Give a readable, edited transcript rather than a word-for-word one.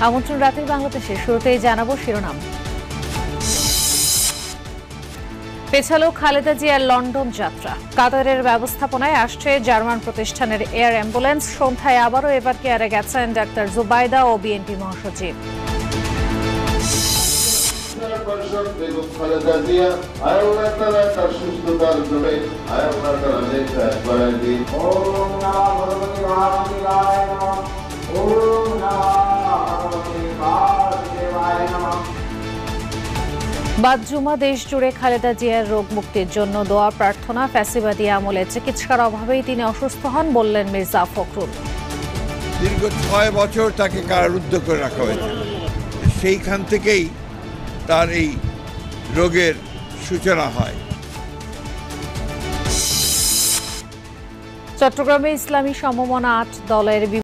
আমন্ত্রণ রাতের বাংলাদেশে শুরুতেই জানাবো শিরোনাম। পেছালো খালেদা জিয়ার লন্ডন যাত্রা। কাতারের ব্যবস্থাপনায় আসছে জার্মান প্রতিষ্ঠানের এয়ার অ্যাম্বুলেন্স। সন্ধ্যায় আবারও এবার কেয়ারে গেছেন ডাক্তার জুবাইদা ও বিএনপি মহাসচিব। বাদ জুমা দেশ জুড়ে খালেদা জিয়ার রোগ মুক্তির জন্য দোয়া প্রার্থনা। ফ্যাসিবাদী আমলে চিকিৎসার অভাবেই তিনি অসুস্থ হন, বললেন মির্জা ফখরুল। দীর্ঘ 6 বছর তাকে কারারুদ্ধ করে রাখা হয়েছে। সেইখান থেকেই তার এই রোগের সূচনা হয়। চট্টগ্রামে ইসলামী সমমনা 8 দলের